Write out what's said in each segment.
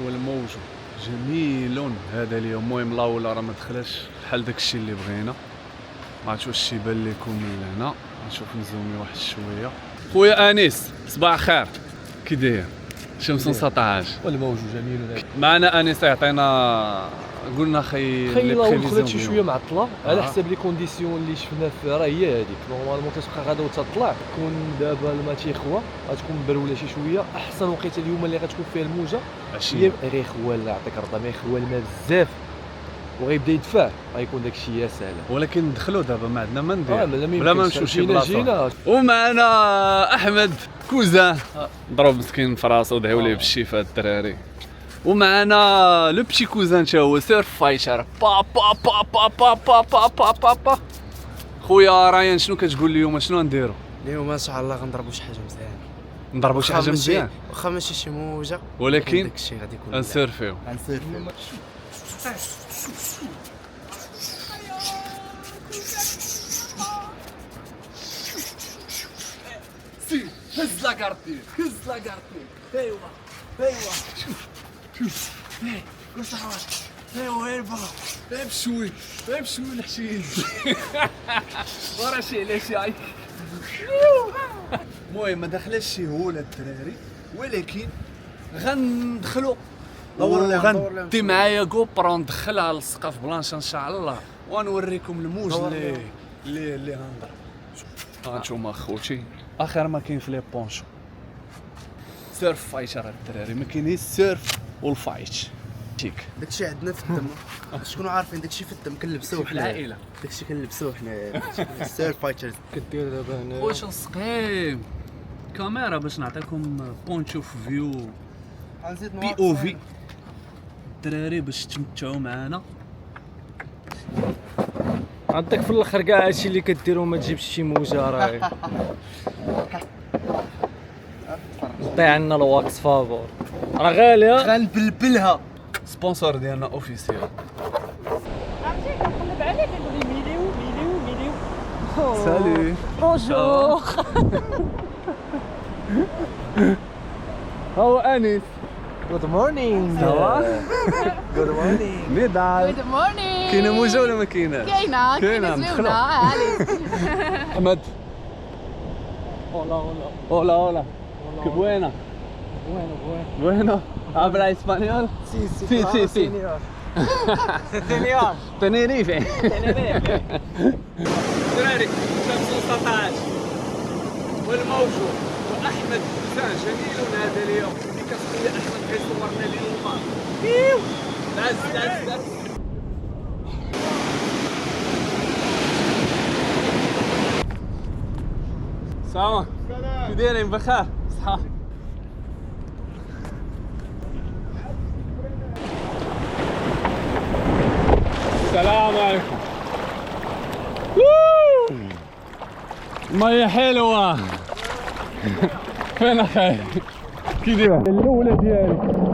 والموج جميل هذا اليوم. المهم الله راه ما دخلش بحال داكشي اللي بغينا. ما عرفتش واش يبان لكم من هنا. نشوف نزومي واحد شويه. خويا انيس صباح الخير، كي داير؟ شمس مسطعاش والموج جميل. معنا انيس يعطينا، قلنا خي خلات شي شويه معطله على حساب لي كونديسيون اللي شفنا فيها. راه هي هذيك نورمالمون كتبقى غادا وتطلع. كون دابا الماء تيخوى غتكون مبروله شي شويه. احسن وقيته اليوم اللي غتكون فيها الموجه هي غيخوى. الله يعطيك الرضا ما يخوى الماء بزاف وغيبدا يدفع غيكون داكشي يا سلام. ولكن ندخلوا دابا ما عندنا ما ندير بلا ما نمشيو شي بلاصه. ومعنا احمد كوزان ضرب مسكين في راسو دعيو ليه بالشفاء الدراري. ومعنا لو بشي كوزان تا هو سيرف فايتر. با با با با با با با با با با. خويا ريان شنو كتقول اليوم؟ شنو نديرو اليوم؟ ان شاء الله غنضربوا شي حاجه مزيانه. نضربوا شي حاجه مزيان واخا ماشي شي موجه، ولكن داكشي غادي يكون غنسيرفيو. سي هز لاكارتي، هز لاكارتي. ايوا ايوا شوف واش صحاك. ايوا ايوا بشوي بشوي الحشيش. ورا شي علاش هاي. المهم ما دخلش شي هوله الدراري، ولكن غندخلوا غندي معايا كوبرا ندخلها للسقف بلانشا ان شاء الله ونوريكم الموج اللي غنضرب. هانتوما خوتي اخر ما كاين في لي بونشو سيرف فايتر الدراري. ما كاين السيرف والفايت تيك. داكشي عندنا في الدم. شكونوا عارفين داكشي في الدم كنلبسوه حنا العائله. داكشي كنلبسوه حنا السيرف فايترز. كدير دابا هنا واش نسقيم كاميرا باش نعطيكم بوينت اوف فيو بي او في الدراري باش تمتعوا معنا. عندك في الاخر كاع هادشي اللي كديرو ما تجيبش شي موجه. راهي طيح عنا الواكس فافور راه غاليه غنبلبلها. سبونسور ديالنا اوفيسيال. عرفتي كنقلب عليه كنقول لي ميليو. سالي بونجور. هاو انيس. جود مورنينغ. جود مورنينغ. نضال. جود مورنينغ. كاينه موجه ولا ما كايناش؟ كاينه ندخلوا. عليك. احمد. Hola. Qué buena. Bueno. ¿Habla español? Sí. Tenerife. دراري شمس مسطعش والموج واحمد كوزان جميل هذا اليوم. اللي كتخلي احمد كيصورنا لي الماء. داز. سلام. كي دايرين بخير؟ صحة. السلام عليكم. مية حلوة. فين اخي؟ كي داير؟ الاولى ديالي.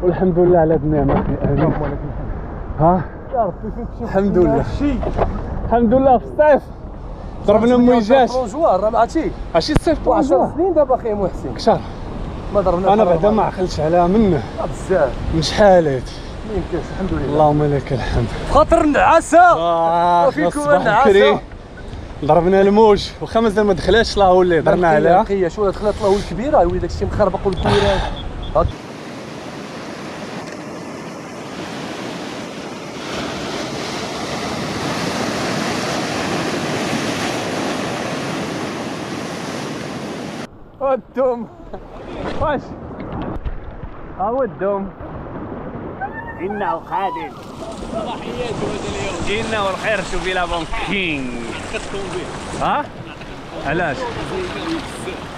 والحمد لله على هاد النعمة اخي. ها الحمد لله الحمد لله. في الصيف ضربنا مويجات جوار راه عرفتي ماشي الصيف 10 سنين دابا اخي محسن كثر. ما ضربنا انا بعدا ما عقلتش على منه بزاف من شحال هادي. ما يمكنش الحمد لله. اللهم لك الحمد. خاطر النعاسه وفيكم وفيكم النعاسه ضربنا الموج واخا مازال ما دخلاتش الله هو اللي هضرنا عليها. نقيه شو دخلت الله الكبيره يولي داكشي مخربق والكبيره. الدوم واش ها هو الدوم إنه قادم صباحيات هذا اليوم. إنه الخير شوفي لا بونكينغ. ها علاش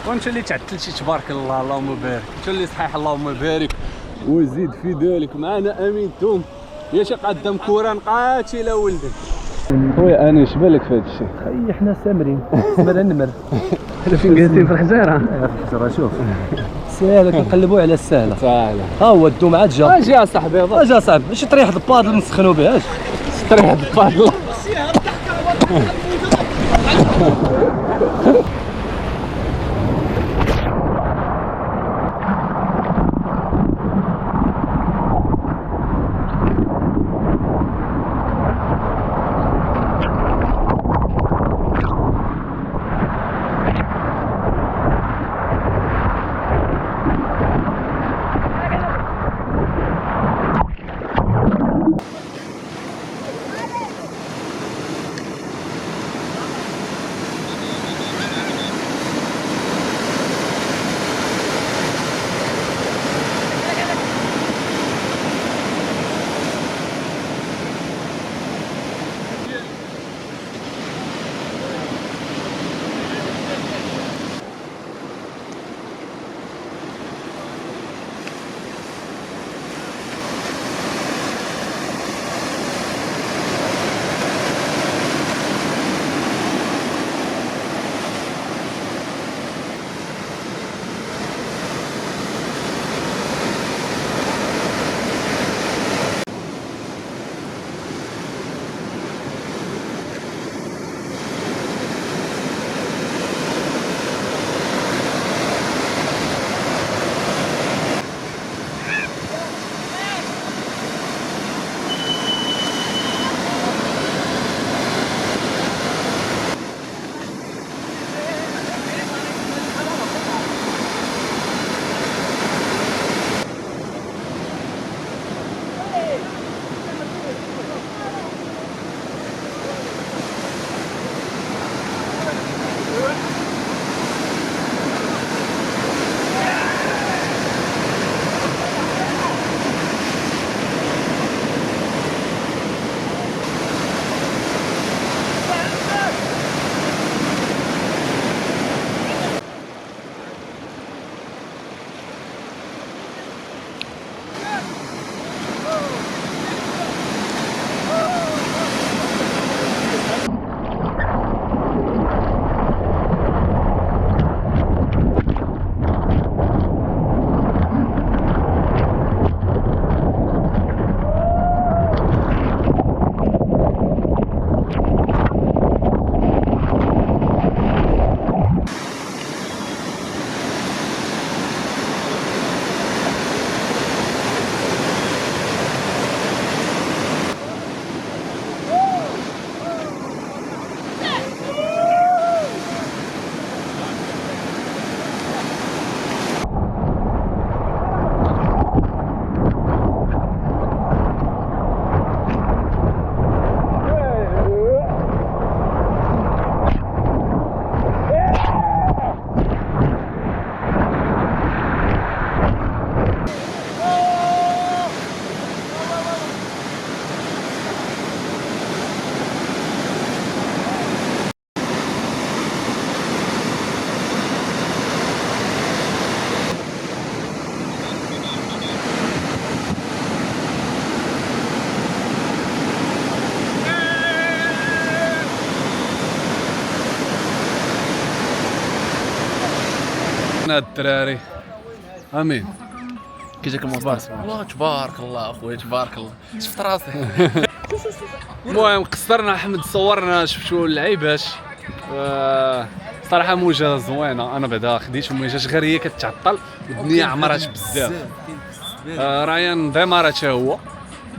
وانت اللي تعطلتي تبارك الله اللهم بارك. انت اللي صحيح اللهم بارك وزيد في ذلك. معنا امين توم يا شي قدام كوران قاتله ولدك. خويا انا شبالك في هذا الشيء؟ خي حنا سامرين سمر النمر. حنا فين جالسين في الحجاره؟ في الحجره شوف ساهله كنقلبوا على الساهله. ساهله ها هو الدوم عاد جا. اجي يا صاحبي اجا صاحبي ماشي طريح البادل نسخنوا به. اجي طريح البادل. هاد الدراري امين كي جاك المصطفى والله تبارك الله اخويا تبارك الله شفت راسي. المهم قصرنا احمد صورنا شفتو اللعيبات صراحه موجه زوينه. انا بعدا خديت ما جاش غير هي كتعطل الدنيا عمرات بزاف. ريان ديمارا حتى هو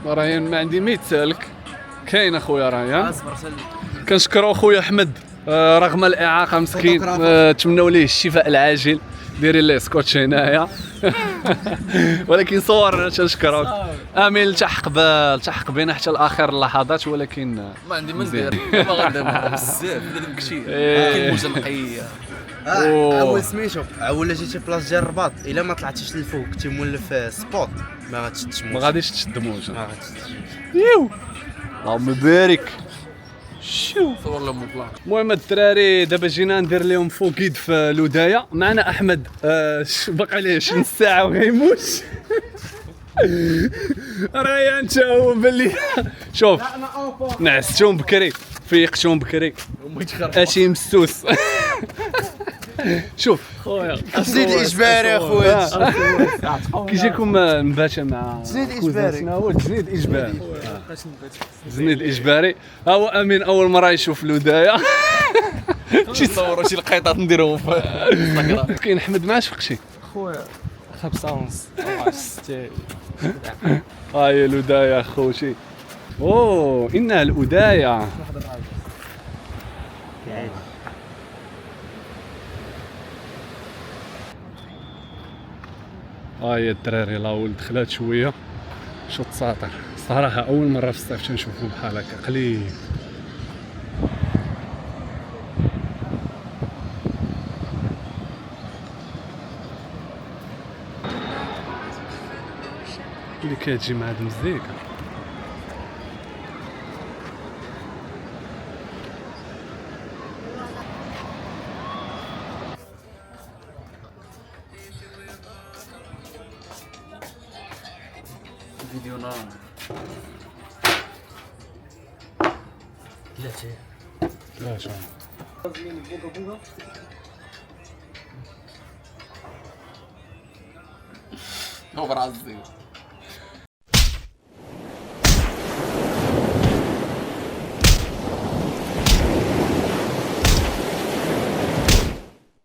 ريان ما عندي ما يتسالك كاين اخويا ريان. كنشكرو خويا احمد رغم الاعاقه مسكين تمنوا ليه الشفاء العاجل. ديري ليه سكوتش هنايا ولكن صورنا تنشكروك. امين التحق بينا حتى لاخر اللحظات ولكن ما عندي ما ندير ما غندير بزاف ندير كشي كاين موجه نقيه. اول سميتو ولا جيتي بلاص ديال الرباط الا ما طلعتيش للفوق كنتي مولف سبوت ما غاتشدش ما غاديش تشد موجه. ما غاتشدش. يو اللهم بارك. شو صور لهم البلان. المهم الدراري دابا جينا ندير لهم فوقيد في الودايه. معنا احمد باقي عليه 20 ساعه وغيموت. ريان انت هو باللي شوف نعستهم بكري فيقتهم بكري اشي مسوس. شوف خويا زيد اجباري اخويا. كيجيكم نباتا مع تزيد إجباري. شنو هو تزيد اجباري. تزيد اجباري. ها هو امين اول مره يشوف الودايه. شي تصوروا شي لقيطات نديرهم في انستغرام. كاين احمد ما شفقشي خويا 5 ونص 6. هاي الودايه خوتي. اوه انها الودايه. هاي الدراري لا ولد دخلات شويه شو تساطر. صراحه اول مره في الصيف تنشوفهم بحال هكا قليل. اللي كتجي مع هاد المزيكا فيديو نار لا شو هو برازيل.